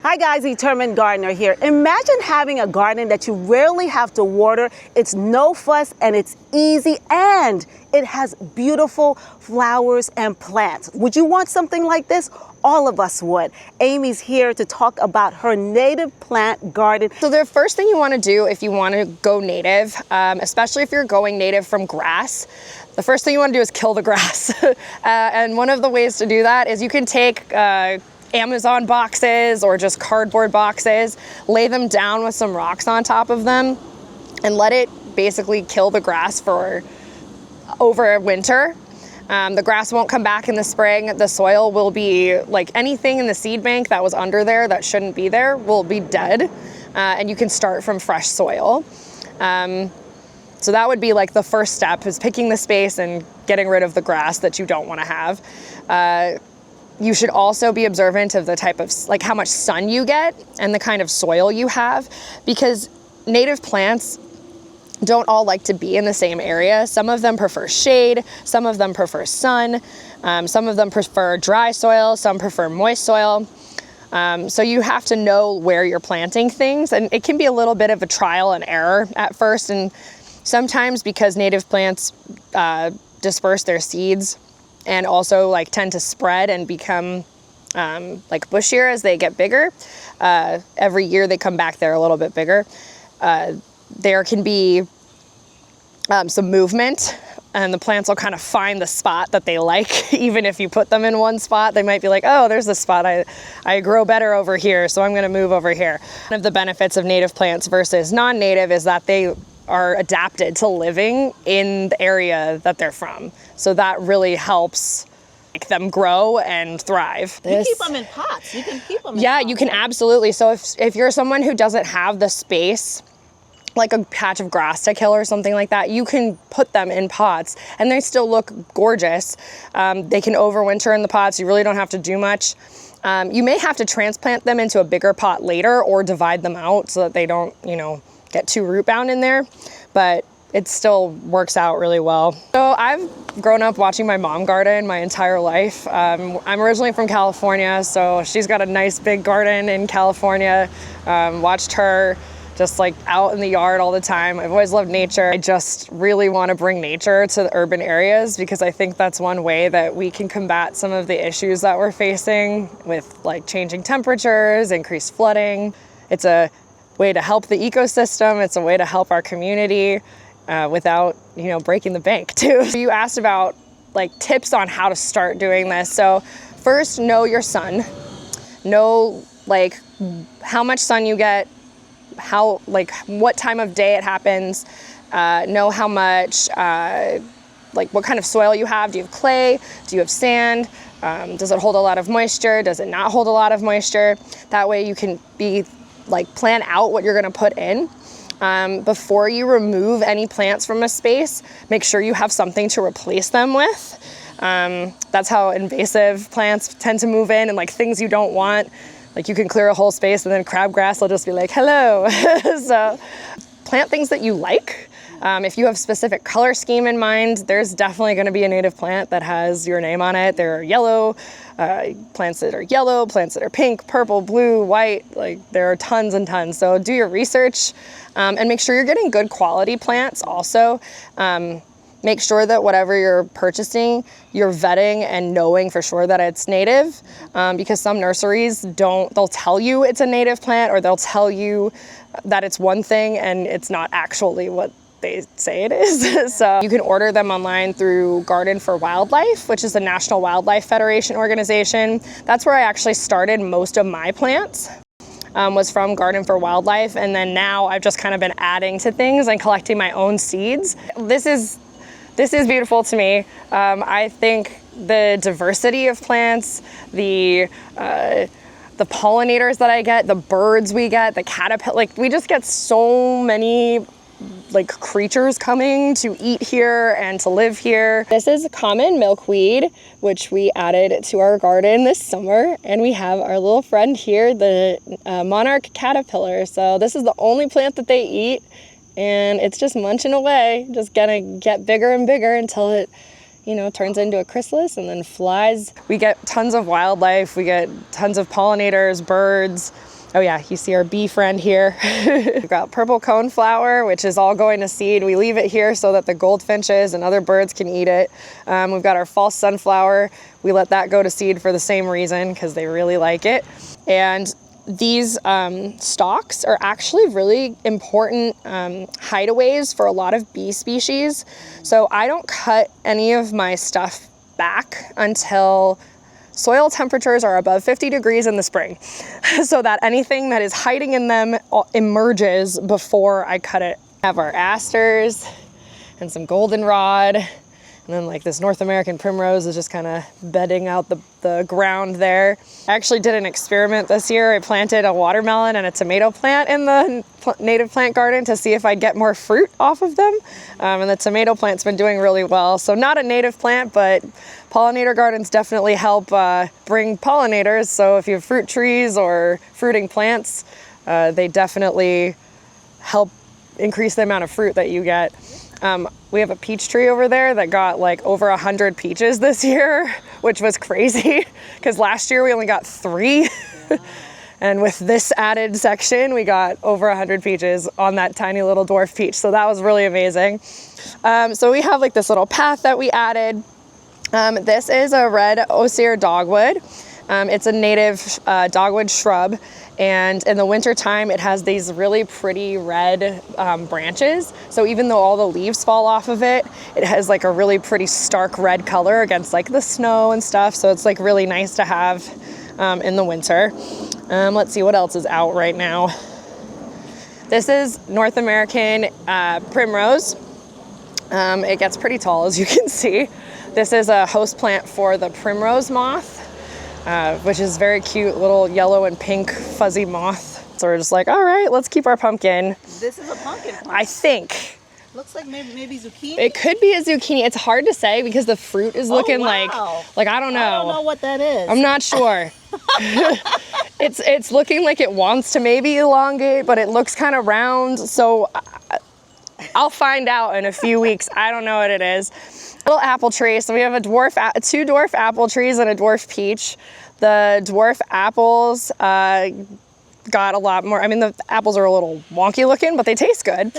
Hi guys, Determined Gardener here. Imagine having a garden that you rarely have to water. It's no fuss and it's easy and it has beautiful flowers and plants. Would you want something like this? All of us would. Amy's here to talk about her native plant garden. So the first thing you want to do if you want to go native, especially if you're going native from grass, the first thing you want to do is kill the grass. And one of the ways to do that is you can take Amazon boxes or just cardboard boxes, lay them down with some rocks on top of them and let it basically kill the grass for over winter. The grass won't come back in the spring. The soil will be like anything in the seed bank that was under there that shouldn't be there will be dead, and you can start from fresh soil. So that would be like the first step, is picking the space and getting rid of the grass that you don't want to have. You should also be observant of the type of, like how much sun you get and the kind of soil you have, because native plants don't all like to be in the same area. Some of them prefer shade, some of them prefer sun, some of them prefer dry soil, some prefer moist soil. So you have to know where you're planting things, and it can be a little bit of a trial and error at first. And sometimes, because native plants disperse their seeds and also like tend to spread and become like bushier as they get bigger. Every year they come back, they're a little bit bigger. There can be some movement, and the plants will kind of find the spot that they like. Even if you put them in one spot, they might be like, oh, there's this spot I grow better over here, so I'm gonna move over here. One of the benefits of native plants versus non-native is that they are adapted to living in the area that they're from. So that really helps make them grow and thrive. You keep them in pots. You can keep them in Yeah, pots. you can absolutely. So if you're someone who doesn't have the space, like a patch of grass to kill or something like that, you can put them in pots and they still look gorgeous. They can overwinter in the pots. You really don't have to do much. You may have to transplant them into a bigger pot later or divide them out so that they don't, get too root bound in there, but it still works out really well. So I've grown up watching my mom garden my entire life. I'm originally from California, so she's got a nice big garden in California. Watched her just like out in the yard all the time. I've always loved nature. I just really want to bring nature to the urban areas, because I think that's one way that we can combat some of the issues that we're facing with like changing temperatures, increased flooding. It's a way to help the ecosystem. It's a way to help our community without, breaking the bank too. You asked about like tips on how to start doing this. So first, know your sun. Know like how much sun you get, what time of day it happens. Know how much, what kind of soil you have. Do you have clay? Do you have sand? Does it hold a lot of moisture? Does it not hold a lot of moisture? That way you can plan out what you're gonna put in. Before you remove any plants from a space, make sure you have something to replace them with. That's how invasive plants tend to move in, and like things you don't want. Like you can clear a whole space and then crabgrass will just be like, hello. So plant things that you like. If you have specific color scheme in mind, there's definitely gonna be a native plant that has your name on it. There are yellow, plants that are yellow, plants that are pink, purple, blue, white, there are tons and tons. So do your research and make sure you're getting good quality plants also. Make sure that whatever you're purchasing, you're vetting and knowing for sure that it's native, because some nurseries they'll tell you it's a native plant, or they'll tell you that it's one thing and it's not actually what they say it is. So you can order them online through Garden for Wildlife, which is the National Wildlife Federation organization. That's where I actually started most of my plants. Was from Garden for Wildlife, and then now I've just kind of been adding to things and collecting my own seeds. This is beautiful to me. I think the diversity of plants, the pollinators that I get, the birds we get, the caterpillar, we just get so many creatures coming to eat here and to live here. This is common milkweed, which we added to our garden this summer, and we have our little friend here, the monarch caterpillar. So this is the only plant that they eat, and it's just munching away, just gonna get bigger and bigger until it turns into a chrysalis and then flies. We get tons of wildlife, we get tons of pollinators, birds, Oh yeah, you see our bee friend here. We've got purple coneflower, which is all going to seed. We leave it here so that the goldfinches and other birds can eat it. We've got our false sunflower. We let that go to seed for the same reason, because they really like it. And these stalks are actually really important hideaways for a lot of bee species. So I don't cut any of my stuff back until soil temperatures are above 50 degrees in the spring, so that anything that is hiding in them emerges before I cut it. I have our asters and some goldenrod, and then like this North American primrose is just kind of bedding out the ground there. I actually did an experiment this year. I planted a watermelon and a tomato plant in the native plant garden to see if I'd get more fruit off of them. And the tomato plant's been doing really well. So not a native plant, but pollinator gardens definitely help bring pollinators. So if you have fruit trees or fruiting plants, they definitely help increase the amount of fruit that you get. We have a peach tree over there that got like over 100 peaches this year, which was crazy because last year we only got 3. Yeah. And with this added section, we got over 100 peaches on that tiny little dwarf peach. So that was really amazing. So we have like this little path that we added. This is a red osier dogwood. It's a native dogwood shrub, and in the winter time it has these really pretty red branches. So even though all the leaves fall off of it, it has like a really pretty stark red color against like the snow and stuff. So it's like really nice to have in the winter. Let's see what else is out right now. This is North American primrose. It gets pretty tall, as you can see. This is a host plant for the primrose moth, which is very cute, little yellow and pink fuzzy moth. So we're just like, all right, let's keep our pumpkin. This is a pumpkin plant. I think. Looks like maybe zucchini. It could be a zucchini. It's hard to say because the fruit is looking like I don't know. I don't know what that is. I'm not sure. It's looking like it wants to maybe elongate, but it looks kind of round. So I'll find out in a few weeks. I don't know what it is. Little apple tree. So we have two dwarf apple trees and a dwarf peach. The dwarf apples got a lot more. I mean, the apples are a little wonky looking, but they taste good.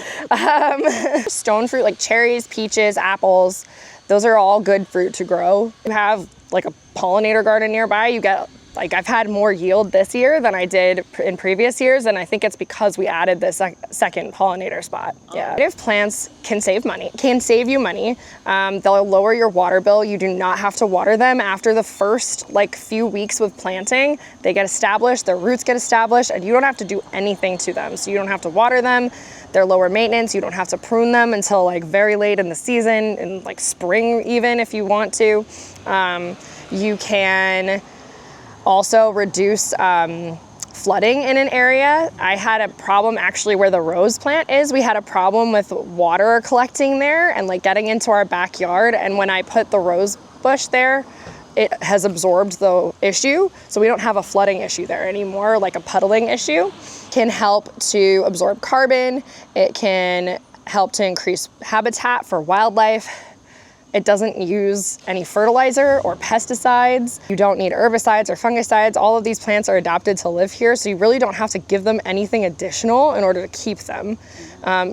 Stone fruit like cherries, peaches, apples. Those are all good fruit to grow. You have like a pollinator garden nearby, you get like I've had more yield this year than I did in previous years, and I think it's because we added this second pollinator spot. Yeah, native plants can save you money. They'll lower your water bill. You do not have to water them after the first like few weeks with planting. They get established, their roots get established, and you don't have to do anything to them. So you don't have to water them. They're lower maintenance. You don't have to prune them until like very late in the season, in like spring even if you want to. You can also reduce flooding in an area. I had a problem actually where the rose plant is. We had a problem with water collecting there and like getting into our backyard. And when I put the rose bush there, it has absorbed the issue. So we don't have a flooding issue there anymore, like a puddling issue. Can help to absorb carbon. It can help to increase habitat for wildlife. It doesn't use any fertilizer or pesticides. You don't need herbicides or fungicides. All of these plants are adapted to live here, so you really don't have to give them anything additional in order to keep them.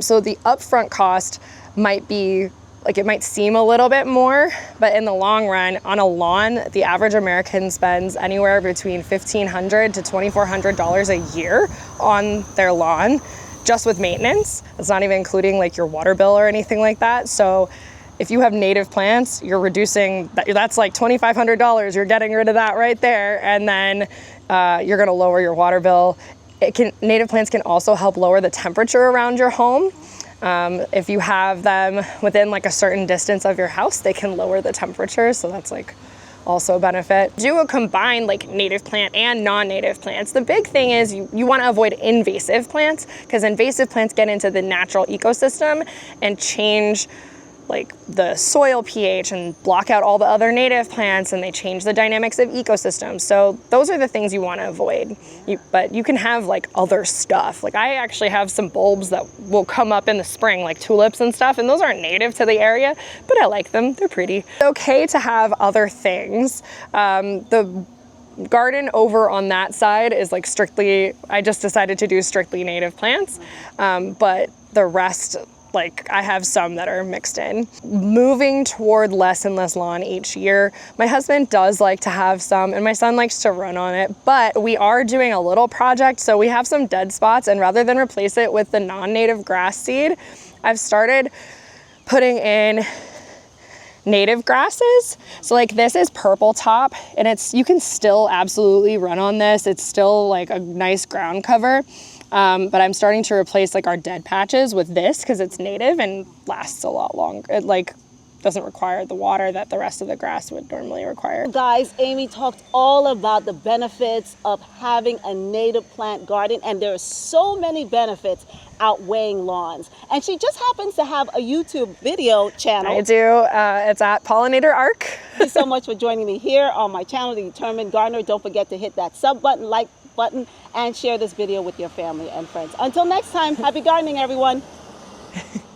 So the upfront cost might be, like it might seem a little bit more, but in the long run, on a lawn, the average American spends anywhere between $1,500 to $2,400 a year on their lawn, just with maintenance. It's not even including like your water bill or anything like that. So if you have native plants, you're reducing, that's like $2,500. You're getting rid of that right there. And then you're gonna lower your water bill. Native plants can also help lower the temperature around your home. If you have them within like a certain distance of your house, they can lower the temperature. So that's like also a benefit. Do a combined like native plant and non-native plants. The big thing is you want to avoid invasive plants, because invasive plants get into the natural ecosystem and change like the soil pH and block out all the other native plants, and they change the dynamics of ecosystems. So those are the things you want to avoid. But you can have like other stuff. Like I actually have some bulbs that will come up in the spring, like tulips and stuff, and those aren't native to the area, but I like them. They're pretty. It's okay to have other things. The garden over on that side is like strictly, I just decided to do strictly native plants, but the rest, like I have some that are mixed in. Moving toward less and less lawn each year. My husband does like to have some, and my son likes to run on it, but we are doing a little project. So we have some dead spots, and rather than replace it with the non-native grass seed, I've started putting in native grasses. So like this is purple top, and you can still absolutely run on this. It's still like a nice ground cover. But I'm starting to replace like our dead patches with this because it's native and lasts a lot longer. It like doesn't require the water that the rest of the grass would normally require. Guys, Amy talked all about the benefits of having a native plant garden, and there are so many benefits outweighing lawns. And she just happens to have a YouTube video channel. I do. It's at Pollinator Arc. Thank you so much for joining me here on my channel, The Determined Gardener. Don't forget to hit that sub button, like button, and share this video with your family and friends. Until next time, happy gardening, everyone.